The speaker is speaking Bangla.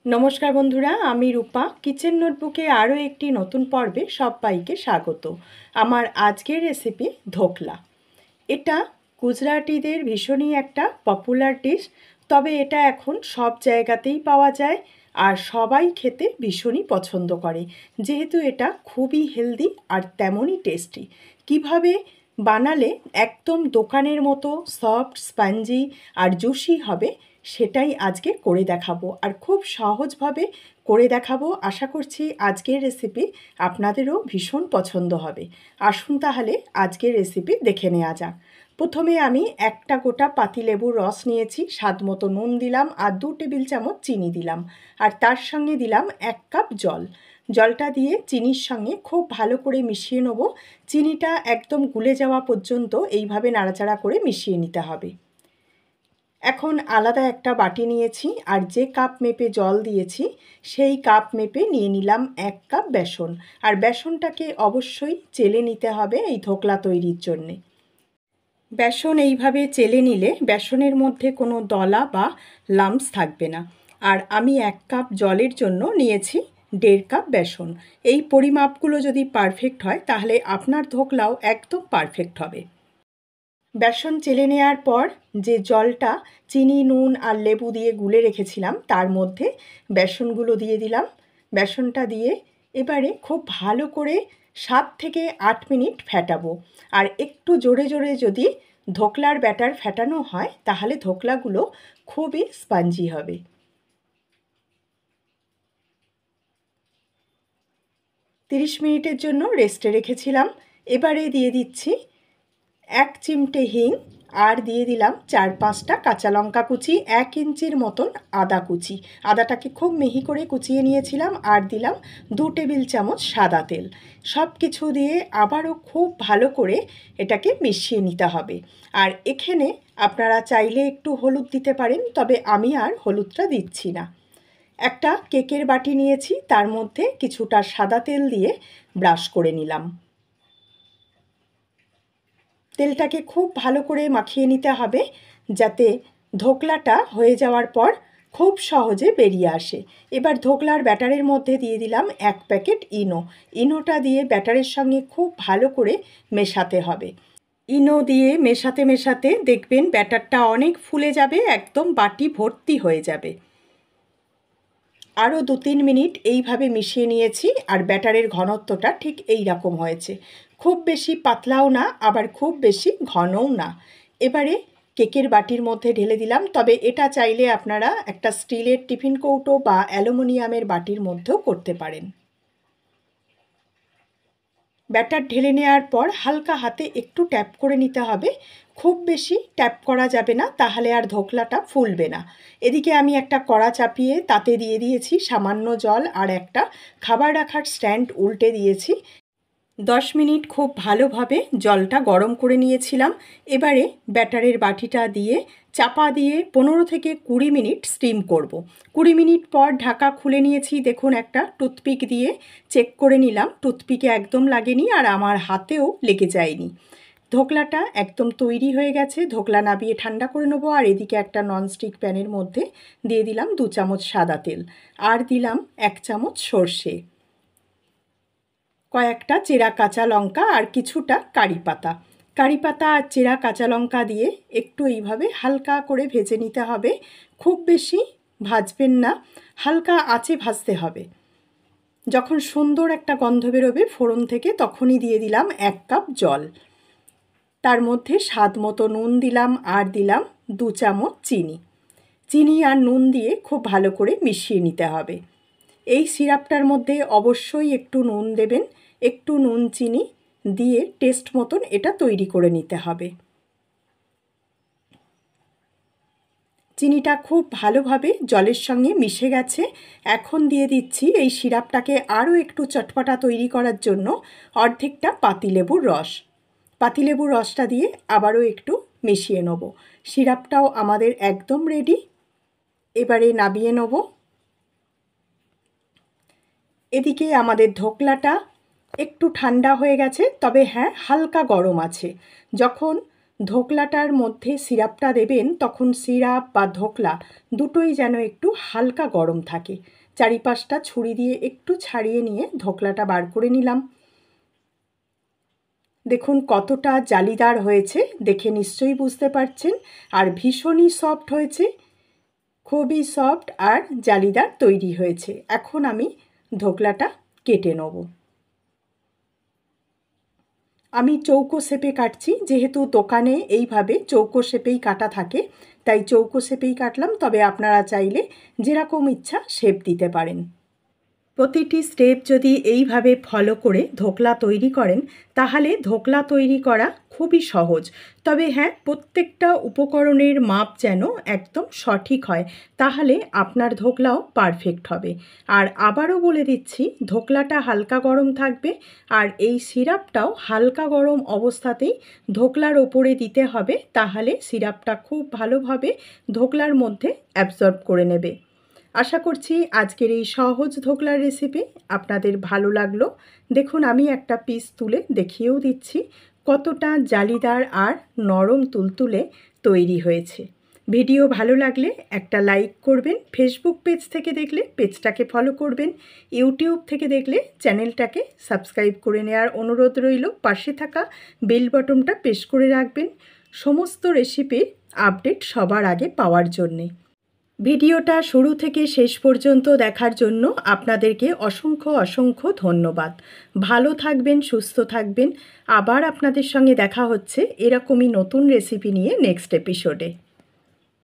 নমস্কার বন্ধুরা, আমি রূপা। কিচেন নোটবুকে আরও একটি নতুন পর্বে সবাইকে স্বাগত। আমার আজকের রেসিপি ধোকলা। এটা গুজরাটিদের ভীষণই একটা পপুলার ডিশ, তবে এটা এখন সব জায়গাতেই পাওয়া যায় আর সবাই খেতে ভীষণই পছন্দ করে, যেহেতু এটা খুবই হেলদি আর তেমনই টেস্টি। কিভাবে বানালে একদম দোকানের মতো সফট, স্পঞ্জি আর জুসি হবে সেটাই আজকে করে দেখাবো, আর খুব সহজভাবে করে দেখাবো। আশা করছি আজকের রেসিপি আপনাদেরও ভীষণ পছন্দ হবে। আসুন তাহলে আজকের রেসিপি দেখে নেওয়া যাক। প্রথমে আমি একটা গোটা পাতিলেবুর রস নিয়েছি, স্বাদ মতো নুন দিলাম আর 2 টেবিল চামচ চিনি দিলাম, আর তার সঙ্গে দিলাম 1 কাপ জল। জলটা দিয়ে চিনির সঙ্গে খুব ভালো করে মিশিয়ে নেব। চিনিটা একদম গুলে যাওয়া পর্যন্ত এইভাবে নাড়াচাড়া করে মিশিয়ে নিতে হবে। এখন আলাদা একটা বাটি নিয়েছি, আর যে কাপ মেপে জল দিয়েছি সেই কাপ মেপে নিয়ে নিলাম 1 কাপ বেসন। আর বেসনটাকে অবশ্যই চেলে নিতে হবে এই ধোকলা তৈরির জন্যে। বেসন এইভাবে চেলে নিলে বেসনের মধ্যে কোনো দলা বা লাম্পস থাকবে না। আর আমি 1 কাপ জলের জন্য নিয়েছি 1.5 কাপ বেসন। এই পরিমাপগুলো যদি পারফেক্ট হয় তাহলে আপনার ধোকলাও একদম পারফেক্ট হবে। বেসন চেলে নেওয়ার পর যে জলটা চিনি, নুন আর লেবু দিয়ে গুলে রেখেছিলাম তার মধ্যে বেসনগুলো দিয়ে দিলাম। বেসনটা দিয়ে এবারে খুব ভালো করে 7 থেকে 8 মিনিট ফেটাবো। আর একটু জোরে জোরে যদি ধোকলার ব্যাটার ফেটানো হয় তাহলে ধোকলাগুলো খুবই স্পঞ্জি হবে। তিরিশ মিনিটের জন্য রেস্টে রেখেছিলাম। এবারে দিয়ে দিচ্ছি 1 চিমটে হিং, আর দিয়ে দিলাম 4-5টা কাঁচা লঙ্কা কুচি, 1 ইঞ্চির মতন আদা কুচি। আদাটাকে খুব মিহি করে কুচিয়ে নিয়েছিলাম। আর দিলাম 2 টেবিল চামচ সাদা তেল। সব কিছু দিয়ে আবারও খুব ভালো করে এটাকে মিশিয়ে নিতে হবে। আর এখানে আপনারা চাইলে একটু হলুদ দিতে পারেন, তবে আমি আর হলুদটা দিচ্ছি না। একটা কেকের বাটি নিয়েছি, তার মধ্যে কিছুটা সাদা তেল দিয়ে ব্রাশ করে নিলাম। তেলটাকে খুব ভালো করে মাখিয়ে নিতে হবে যাতে ধোকলাটা হয়ে যাওয়ার পর খুব সহজে বেরিয়ে আসে। এবার ধোকলার ব্যাটারের মধ্যে দিয়ে দিলাম 1 প্যাকেট ইনো। ইনোটা দিয়ে ব্যাটারের সঙ্গে খুব ভালো করে মেশাতে হবে। ইনো দিয়ে মেশাতে মেশাতে দেখবেন ব্যাটারটা অনেক ফুলে যাবে, একদম বাটি ভর্তি হয়ে যাবে। আরও 2-3 মিনিট এইভাবে মিশিয়ে নিয়েছি, আর ব্যাটারের ঘনত্বটা ঠিক এই রকম হয়েছে। খুব বেশি পাতলাও না, আবার খুব বেশি ঘনও না। এবারে কেকের বাটির মধ্যে ঢেলে দিলাম, তবে এটা চাইলে আপনারা একটা স্টিলের টিফিন কৌটো বা অ্যালুমিনিয়ামের বাটির মধ্যেও করতে পারেন। ব্যাটার ঢেলে নেওয়ার পর হালকা হাতে একটু ট্যাপ করে নিতে হবে। খুব বেশি ট্যাপ করা যাবে না, তাহলে আর ধোকলাটা ফুলবে না। এদিকে আমি একটা কড়া চাপিয়ে তাতে দিয়ে দিয়েছি সামান্য জল, আর একটা খাবার রাখার স্ট্যান্ড উল্টে দিয়েছি। 10 মিনিট খুব ভালোভাবে জলটা গরম করে নিয়েছিলাম। এবারে ব্যাটারের বাটিটা দিয়ে চাপা দিয়ে 15 থেকে 20 মিনিট স্টিম করব। 20 মিনিট পর ঢাকা খুলে নিয়েছি। দেখুন, একটা টুথপিক দিয়ে চেক করে নিলাম, টুথপিকে একদম লাগেনি আর আমার হাতেও লেগে যায়নি। ধোকলাটা একদম তৈরি হয়ে গেছে। ধোকলা নাবিয়ে ঠান্ডা করে নেবো। আর এদিকে একটা ননস্টিক প্যানের মধ্যে দিয়ে দিলাম 2 চামচ সাদা তেল, আর দিলাম 1 চামচ সর্ষে, কয়েকটা চেরা কাঁচা লঙ্কা আর কিছুটা কারি পাতা। কারি পাতা আর চেরা কাঁচা লঙ্কা দিয়ে একটু এইভাবে হালকা করে ভেজে নিতে হবে। খুব বেশি ভাজবেন না, হালকা আঁচে ভাজতে হবে। যখন সুন্দর একটা গন্ধ বেরোবে ফোড়ন থেকে তখনই দিয়ে দিলাম 1 কাপ জল। তার মধ্যে স্বাদ মতো নুন দিলাম, আর দিলাম 2 চামচ চিনি। চিনি আর নুন দিয়ে খুব ভালো করে মিশিয়ে নিতে হবে। এই সিরাপটার মধ্যে অবশ্যই একটু নুন দেবেন। একটু নুন চিনি দিয়ে টেস্ট মতন এটা তৈরি করে নিতে হবে। চিনিটা খুব ভালোভাবে জলের সঙ্গে মিশে গেছে। এখন দিয়ে দিচ্ছি এই সিরাপটাকে আরও একটু চটপটা তৈরি করার জন্য অর্ধেকটা পাতিলেবুর রস। পাতিলেবুর রসটা দিয়ে আবারও একটু মিশিয়ে নেব। সিরাপটাও আমাদের একদম রেডি। এবারে নামিয়ে নেব। এদিকে আমাদের ধোকলাটা একটু ঠান্ডা হয়ে গেছে, তবে হ্যাঁ, হালকা গরম আছে। যখন ধোকলাটার মধ্যে সিরাপটা দেবেন তখন সিরাপ বা ধোকলা দুটোই যেন একটু হালকা গরম থাকে। চারিপাশটা ছুরি দিয়ে একটু ছাড়িয়ে নিয়ে ধোকলাটা বার করে নিলাম। দেখুন কতটা জালিদার হয়েছে, দেখে নিশ্চয়ই বুঝতে পারছেন। আর ভীষণই সফট হয়েছে, খুবই সফট আর জালিদার তৈরি হয়েছে। এখন আমি ধোকলাটা কেটে নেব। আমি চৌকো শেপে কাটছি, যেহেতু দোকানে এইভাবে চৌকো শেপেই কাটা থাকে তাই চৌকো শেপেই কাটলাম। তবে আপনারা চাইলে যেরকম ইচ্ছা শেপ দিতে পারেন। প্রতিটি স্টেপ যদি এইভাবে ফলো করে ধোকলা তৈরি করেন তাহলে ধোকলা তৈরি করা খুবই সহজ। তবে হ্যাঁ, প্রত্যেকটা উপকরণের মাপ যেন একদম সঠিক হয়, তাহলে আপনার ধোকলাও পারফেক্ট হবে। আর আবারও বলে দিচ্ছি, ধোকলাটা হালকা গরম থাকবে আর এই সিরাপটাও হালকা গরম অবস্থাতেই ধোকলার ওপরে দিতে হবে, তাহলে সিরাপটা খুব ভালোভাবে ধোকলার মধ্যে অ্যাবজর্ব করে নেবে। আশা করছি আজকের এই সহজ ধোকলার রেসিপি আপনাদের ভালো লাগলো। দেখুন আমি একটা পিস তুলে দেখিয়েও দিচ্ছি কতটা জালিদার আর নরম তুলতুলে তৈরি হয়েছে। ভিডিও ভালো লাগলে একটা লাইক করবেন, ফেসবুক পেজ থেকে দেখলে পেজটাকে ফলো করবেন, ইউটিউব থেকে দেখলে চ্যানেলটাকে সাবস্ক্রাইব করে নেওয়ার অনুরোধ রইল। পাশে থাকা বেল বটনটা প্রেস করে রাখবেন সমস্ত রেসিপির আপডেট সবার আগে পাওয়ার জন্যে। ভিডিওটা শুরু থেকে শেষ পর্যন্ত দেখার জন্য আপনাদেরকে অসংখ্য অসংখ্য ধন্যবাদ। ভালো থাকবেন, সুস্থ থাকবেন। আবার আপনাদের সঙ্গে দেখা হচ্ছে এরকমই নতুন রেসিপি নিয়ে নেক্সট এপিসোডে।